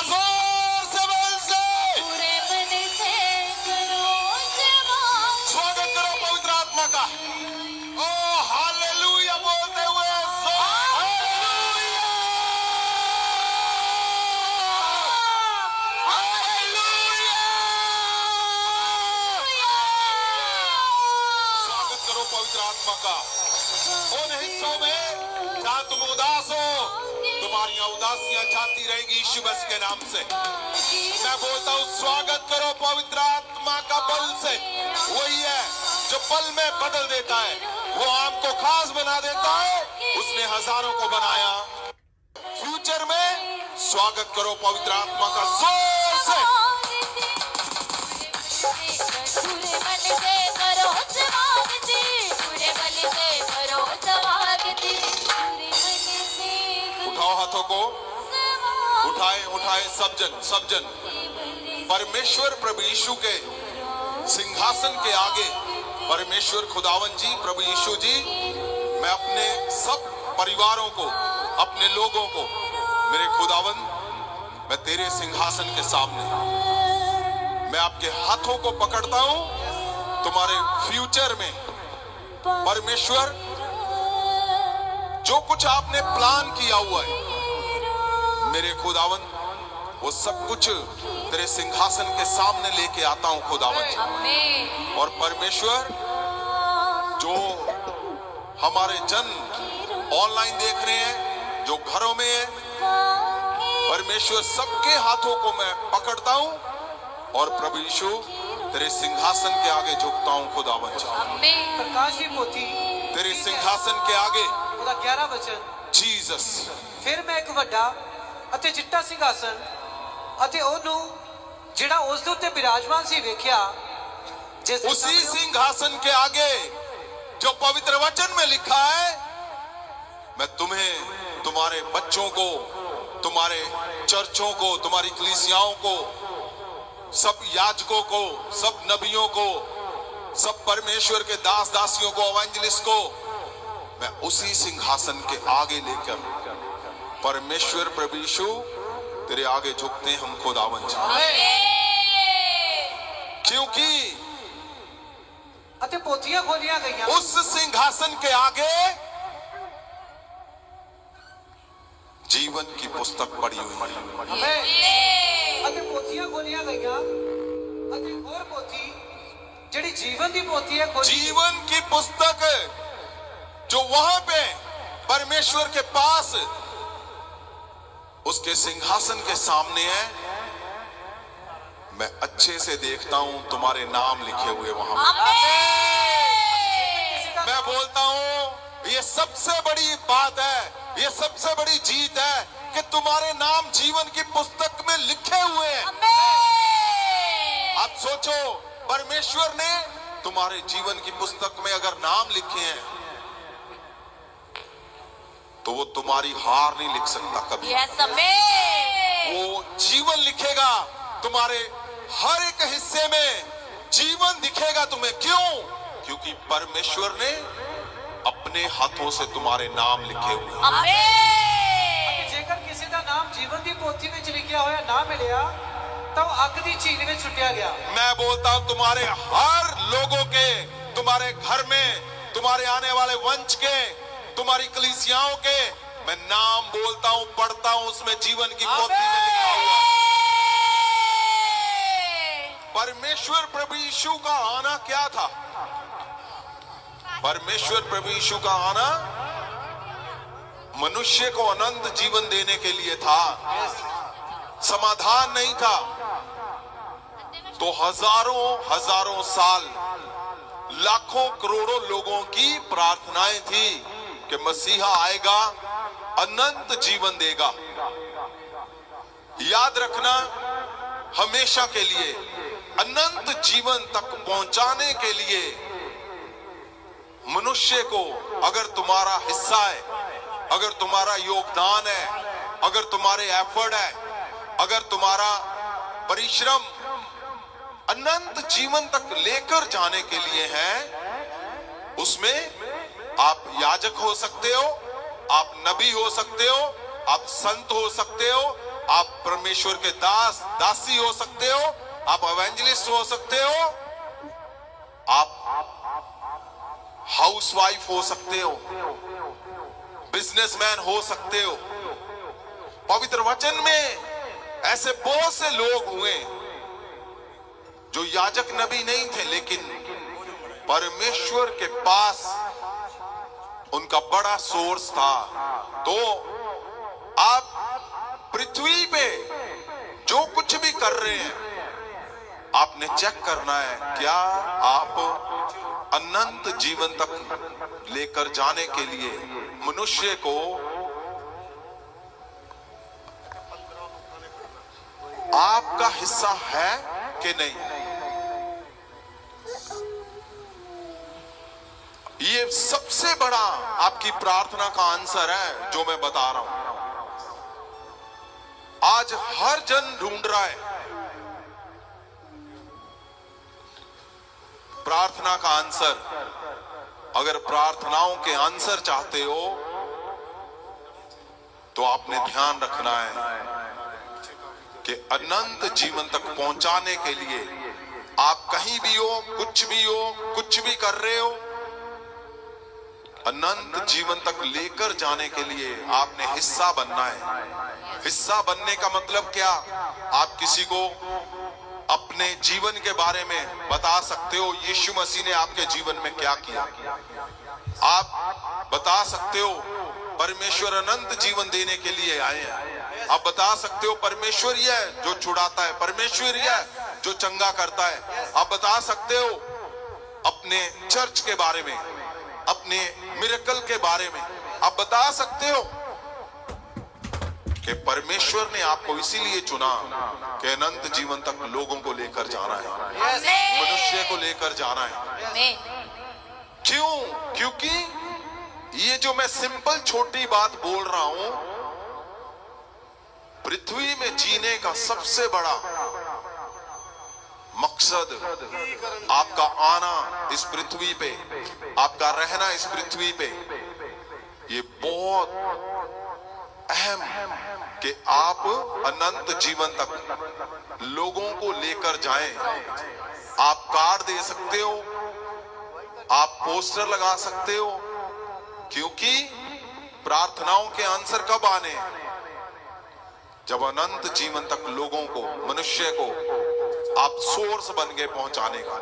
जोर से बोल से पूरे मन से करो सेवा। स्वागत करो पवित्र आत्मा का। ओ हालेलुया बोलते हुए स्वागत करो पवित्र आत्मा का। उन हिस्सों में जहां तुम उदास हो, तुम्हारी उदासियां जाती रहेगी यीशु मसीह के नाम से। मैं बोलता हूँ स्वागत करो पवित्र आत्मा का बल से। वही है जो पल में बदल देता है, वो आपको खास बना देता है। उसने हजारों को बनाया। फ्यूचर में स्वागत करो पवित्र आत्मा का जोर से। पूरे मन से करो समागति, पूरे मन से करो समागति, पूरे मन से उठाओ हाथों को, उठाए उठाए सब जन परमेश्वर प्रभु यीशु के सिंहासन के आगे। परमेश्वर खुदावन जी, प्रभु यीशु जी, मैं अपने सब परिवारों को, अपने लोगों को, मेरे खुदावन, मैं तेरे सिंहासन के सामने, मैं आपके हाथों को पकड़ता हूं। तुम्हारे फ्यूचर में परमेश्वर जो कुछ आपने प्लान किया हुआ है, मेरे खुदावन, वो सब कुछ तेरे सिंहासन के सामने लेके आता हूं खुदावन जी। और परमेश्वर, जो हमारे जन ऑनलाइन देख रहे हैं, जो घरों में है, परमेश्वर सबके हाथों को मैं पकड़ता हूं और प्रभु यीशु तेरे सिंहासन के आगे झुकता हूं खुदावन जी। प्रकाशी पोथी तेरे सिंहासन के आगे 11 वचन। जीसस। फिर मैं एक ਵੱਡਾ ਅਤੇ ਚਿੱਟਾ ਸਿੰਘਾਸਨ ਅਤੇ ਉਹਨੂੰ ਜਿਹੜਾ ਉਸ ਦੇ ਉੱਤੇ ਬਿਰਾਜਮਾਨ ਸੀ ਵੇਖਿਆ, ਜਿਸ ਦੇ उसी ਸਾਹਮਣੇ सिंहासन के आगे जो पवित्र वचन में लिखा है, मैं तुम्हें, तुम्हारे बच्चों को, तुम्हारे चर्चों को, तुम्हारी कलीसियाओं को, सब याजकों को, सब नबियों को, सब परमेश्वर के दास दासियों को, एवेंजलिस्ट को, मैं उसी सिंहासन के आगे लेकर परमेश्वर प्रभु यीशु तेरे आगे झुकते हैं हम खुदावन जी। क्योंकि ਅਤੇ ਪੋਥੀਆਂ ਖੋਲੀਆਂ ਗਈਆਂ उस सिंहासन के आगे जीवन की पुस्तक पड़ी हुई है। ਅਤੇ ਪੋਥੀਆਂ ਖੋਲੀਆਂ ਗਈਆਂ ਅਤੇ ਹੋਰ ਪੋਥੀ ਜਿਹੜੀ ਜੀਵਨ ਦੀ ਪੋਥੀ ਹੈ ਖੋਲੀ। जीवन की पुस्तक जो वहां पे परमेश्वर के पास उसके सिंहासन के सामने है, मैं अच्छे से देखता हूं तुम्हारे नाम लिखे हुए वहां पे। मैं बोलता हूं ये सबसे बड़ी बात है, ये सबसे बड़ी जीत है कि तुम्हारे नाम जीवन की पुस्तक में लिखे हुए हैं। आप सोचो, परमेश्वर ने तुम्हारे जीवन की पुस्तक में अगर नाम लिखे हैं तो वो तुम्हारी हार नहीं लिख सकता कभी। वो जीवन लिखेगा तुम्हारे हर एक हिस्से में, जीवन दिखेगा तुम्हें। क्यों? क्योंकि परमेश्वर ने अपने हाथों से तुम्हारे नाम लिखे हुए हैं। ਜੇਕਰ ਕਿਸੇ ਦਾ ਨਾਮ ਜੀਵਨ ਦੀ ਪੋਥੀ ਵਿੱਚ ਲਿਖਿਆ ਹੋਇਆ ਨਾ ਮਿਲਿਆ ਤਾਂ ਉਹ ਅੱਗ ਦੀ ਝੀਲ ਵਿੱਚ ਸੁੱਟਿਆ ਗਿਆ। मैं बोलता हूं तुम्हारे हर लोगों के, तुम्हारे घर में, तुम्हारे आने वाले वंश के, तुम्हारी कलीसियाओं के, मैं नाम बोलता हूं, पढ़ता हूं, उसमें जीवन की पोथी में लिखा हुआ है। परमेश्वर प्रभु यीशु का आना क्या था? परमेश्वर प्रभु यीशु का आना मनुष्य को अनंत जीवन देने के लिए था, समाधान नहीं था। तो हजारों हजारों साल, लाखों करोड़ों लोगों की प्रार्थनाएं थी कि मसीहा आएगा, अनंत जीवन देगा। याद रखना, हमेशा के लिए अनंत जीवन तक पहुंचाने के लिए मनुष्य को, अगर तुम्हारा हिस्सा है, अगर तुम्हारा योगदान है, अगर तुम्हारे एफर्ट है, अगर तुम्हारा परिश्रम अनंत जीवन तक लेकर जाने के लिए है, उसमें आप याजक हो सकते हो, आप नबी हो सकते हो, आप संत हो सकते हो, आप परमेश्वर के दास दासी हो सकते हो, आप एवेंजलिस्ट हो सकते हो, आप हाउसवाइफ हो सकते हो, बिजनेसमैन हो सकते हो। पवित्र वचन में ऐसे बहुत से लोग हुए जो याजक नबी नहीं थे, लेकिन परमेश्वर के पास उनका बड़ा सोर्स था। तो आप पृथ्वी पे जो कुछ भी कर रहे हैं, आपने चेक करना है क्या आप अनंत जीवन तक लेकर जाने के लिए मनुष्य को आपका हिस्सा है कि नहीं। ये सबसे बड़ा आपकी प्रार्थना का आंसर है जो मैं बता रहा हूं। आज हर जन ढूंढ रहा है प्रार्थना का आंसर। अगर प्रार्थनाओं के आंसर चाहते हो तो आपने ध्यान रखना है कि अनंत जीवन तक पहुंचाने के लिए आप कहीं भी हो, कुछ भी हो, कुछ भी कर रहे हो, अनंत जीवन तक लेकर जाने के लिए आपने हिस्सा बनना है। हिस्सा बनने का मतलब क्या? आप किसी को अपने जीवन के बारे में बता सकते हो, यीशु मसीह ने आपके जीवन में क्या किया। आप बता सकते हो परमेश्वर अनंत जीवन देने के लिए आए हैं। आप बता सकते हो परमेश्वर ही है जो छुड़ाता है, परमेश्वर ही है जो चंगा करता है। आप बता सकते हो अपने चर्च के बारे में, अपने मिरेकल के बारे में। आप बता सकते हो कि परमेश्वर ने आपको इसीलिए चुना कि अनंत जीवन तक लोगों को लेकर जाना है, मनुष्य को लेकर जाना है। क्यों? क्योंकि ये जो मैं सिंपल छोटी बात बोल रहा हूं, पृथ्वी में जीने का सबसे बड़ा मकसद आपका आना इस पृथ्वी पे, आपका रहना इस पृथ्वी पे, ये बहुत अहम कि आप अनंत जीवन तक लोगों को लेकर जाएं। आप कार्ड दे सकते हो, आप पोस्टर लगा सकते हो, क्योंकि प्रार्थनाओं के आंसर कब आने? जब अनंत जीवन तक लोगों को, मनुष्य को आप सोर्स बन के पहुंचाने का।